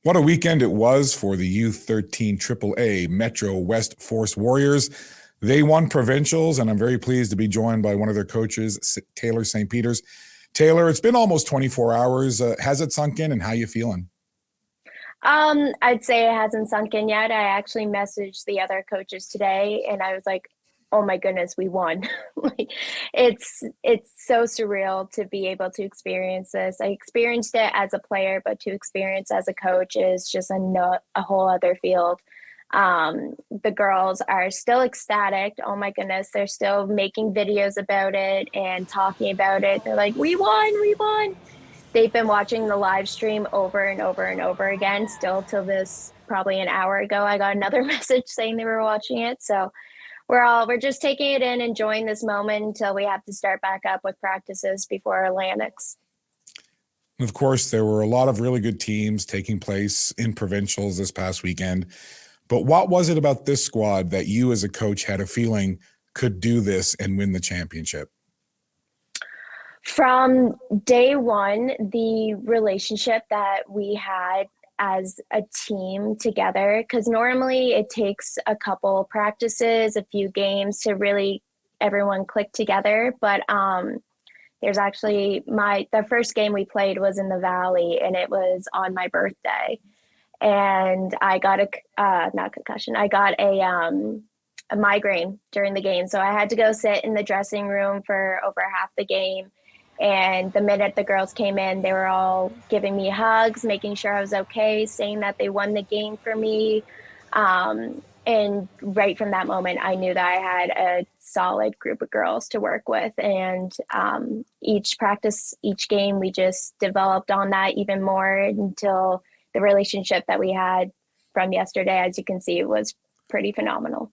What a weekend it was for the U13 AAA Metro West Force Warriors. They won provincials, and I'm very pleased to be joined by one of their coaches, Taylor St. Peters. Taylor, it's been almost 24 hours. Has it sunk in, and how you feeling? I'd say it hasn't sunk in yet. I actually messaged the other coaches today and I was like, oh my goodness, we won. Like it's so surreal to be able to experience this. I experienced it as a player, but to experience as a coach is just a whole other field. The girls are still ecstatic. Oh my goodness, they're still making videos about it and talking about it. They're like, we won, we won. They've been watching the live stream over and over and over again. Still till this probably an hour ago, I got another message saying they were watching it. So we're just taking it in, enjoying this moment until we have to start back up with practices before Atlantics. Of course, there were a lot of really good teams taking place in provincials this past weekend. But what was it about this squad that you as a coach had a feeling could do this and win the championship? From day one, the relationship that we had as a team together, because normally it takes a couple practices, a few games to really everyone click together. But there's actually the first game we played was in the Valley, and it was on my birthday, and I got not concussion, I got a migraine during the game, so I had to go sit in the dressing room for over half the game. And the minute the girls came in, they were all giving me hugs, making sure I was okay, saying that they won the game for me. And right from that moment, I knew that I had a solid group of girls to work with. And each practice, each game, we just developed on that even more until the relationship that we had from yesterday, as you can see, was pretty phenomenal.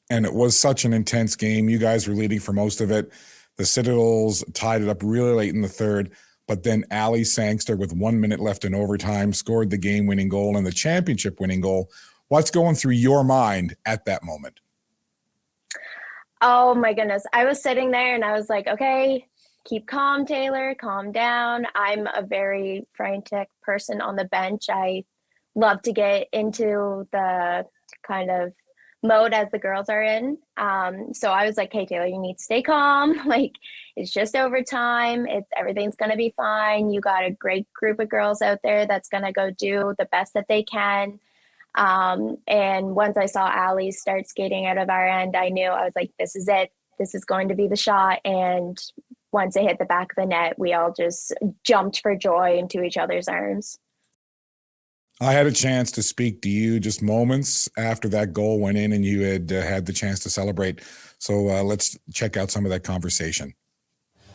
And it was such an intense game. You guys were leading for most of it. The Citadels tied it up really late in the third, but then Ali Sangster, with 1 minute left in overtime, scored the game-winning goal and the championship-winning goal. What's going through your mind at that moment? Oh my goodness. I was sitting there and I was like, okay, keep calm, Taylor, calm down. I'm a very frantic person on the bench. I love to get into the kind of mode as the girls are in. So I was like, hey, Taylor, you need to stay calm. Like, it's just overtime. Everything's going to be fine. You got a great group of girls out there that's going to go do the best that they can. And once I saw Ali start skating out of our end, I knew, I was like, this is it. This is going to be the shot. And once it hit the back of the net, we all just jumped for joy into each other's arms. I had a chance to speak to you just moments after that goal went in and you had had the chance to celebrate. So let's check out some of that conversation.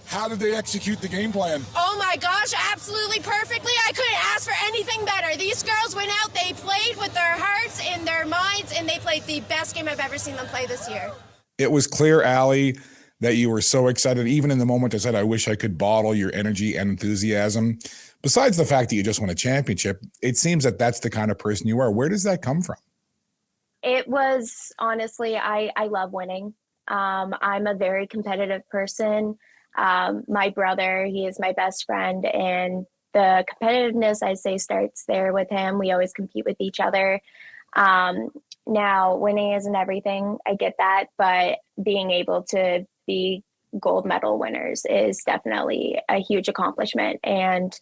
How did they execute the game plan? Oh my gosh, absolutely perfectly. I couldn't ask for anything better. These girls went out, they played with their hearts and their minds, and they played the best game I've ever seen them play this year. It was clear, Ali, that you were so excited. Even in the moment, I said, I wish I could bottle your energy and enthusiasm. Besides the fact that you just won a championship, it seems that that's the kind of person you are. Where does that come from? It was, honestly, I love winning. I'm a very competitive person. My brother, he is my best friend, and the competitiveness, I say, starts there with him. We always compete with each other. Now, winning isn't everything. I get that, but being able to be gold medal winners is definitely a huge accomplishment. And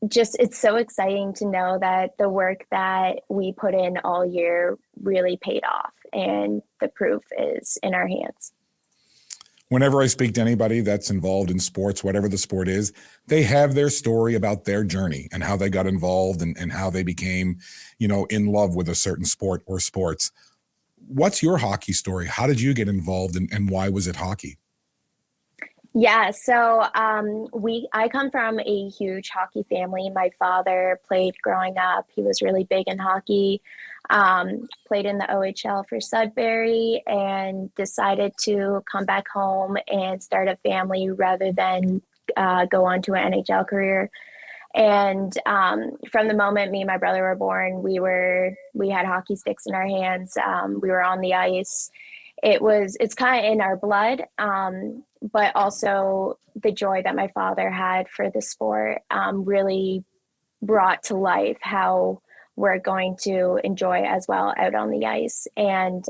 just it's so exciting to know that the work that we put in all year really paid off, and the proof is in our hands. Whenever I speak to anybody that's involved in sports, whatever the sport is, they have their story about their journey and how they got involved and how they became, in love with a certain sport or sports. What's your hockey story? How did you get involved and why was it hockey? Yeah, so I come from a huge hockey family. My father played growing up. He was really big in hockey, played in the OHL for Sudbury, and decided to come back home and start a family rather than go on to an NHL career. And from the moment me and my brother were born, we had hockey sticks in our hands. We were on the ice. It's kind of in our blood, but also the joy that my father had for the sport really brought to life how we're going to enjoy as well out on the ice. And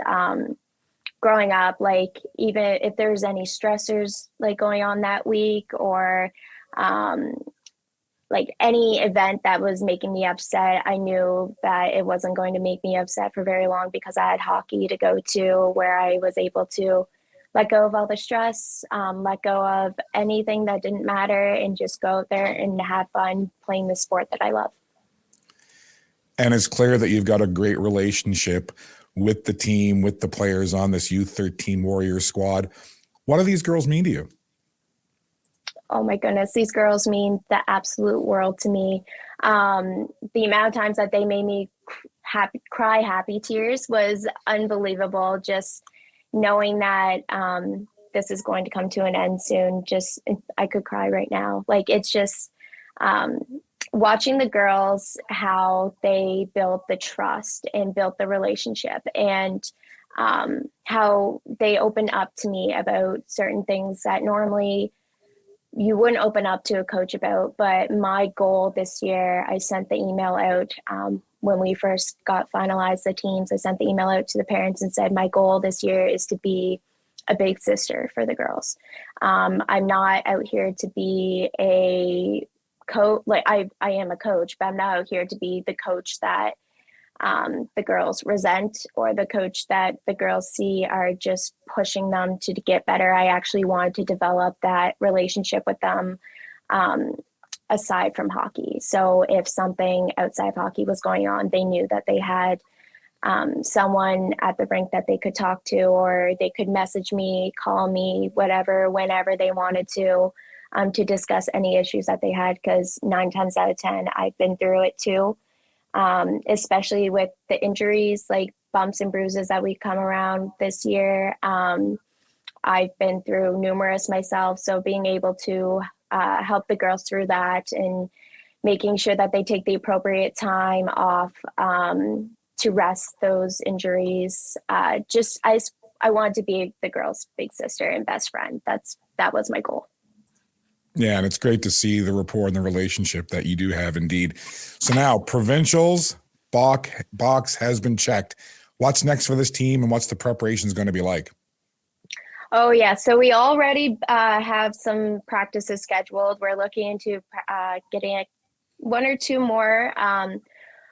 growing up, like even if there's any stressors like going on that week, or like any event that was making me upset, I knew that it wasn't going to make me upset for very long, because I had hockey to go to, where I was able to let go of all the stress, let go of anything that didn't matter, and just go out there and have fun playing the sport that I love. And it's clear that you've got a great relationship with the team, with the players on this U13 Warrior squad. What do these girls mean to you? Oh my goodness, these girls mean the absolute world to me. The amount of times that they made me cry happy tears was unbelievable. Just knowing that this is going to come to an end soon, just I could cry right now. Like, it's just watching the girls, how they built the trust and built the relationship, and how they open up to me about certain things that normally you wouldn't open up to a coach about. But my goal this year, I sent the email out when we first got finalized the teams. I sent the email out to the parents and said, my goal this year is to be a big sister for the girls. I'm not out here to be a coach. Like, I am a coach, but I'm not out here to be the coach that the girls resent, or the coach that the girls see are just pushing them to get better. I actually wanted to develop that relationship with them aside from hockey. So if something outside of hockey was going on, they knew that they had someone at the rink that they could talk to, or they could message me, call me, whatever, whenever they wanted to discuss any issues that they had. Because 9 times out of 10, I've been through it too. Especially with the injuries, like bumps and bruises that we've come around this year. I've been through numerous myself. So being able to help the girls through that, and making sure that they take the appropriate time off to rest those injuries. I wanted to be the girls' big sister and best friend. That was my goal. Yeah, and it's great to see the rapport and the relationship that you do have indeed. So now, Provincials box has been checked. What's next for this team, and what's the preparations going to be like? Oh, yeah. So we already have some practices scheduled. We're looking into getting one or two more.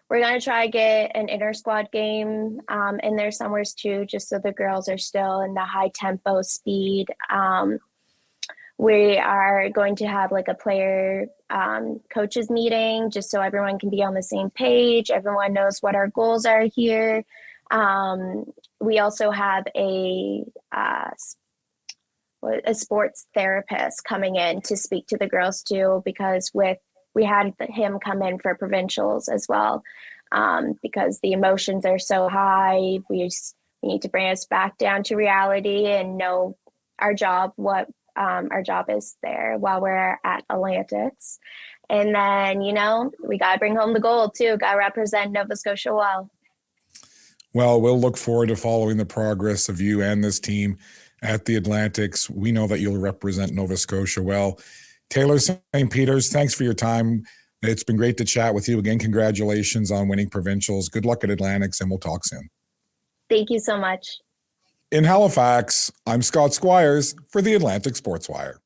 We're going to try to get an inter-squad game in there somewhere too, just so the girls are still in the high tempo speed. We are going to have like a player coaches meeting, just so everyone can be on the same page. Everyone knows what our goals are here. We also have a sports therapist coming in to speak to the girls too, because we had him come in for provincials as well, because the emotions are so high. We need to bring us back down to reality and know our job, what our job is there while we're at Atlantics. And then, we got to bring home the gold too. Got to represent Nova Scotia well. Well, we'll look forward to following the progress of you and this team at the Atlantics. We know that you'll represent Nova Scotia well. Taylor St. Peters, thanks for your time. It's been great to chat with you again. Congratulations on winning provincials. Good luck at Atlantics, and we'll talk soon. Thank you so much. In Halifax, I'm Scott Squires for the Atlantic Sports Wire.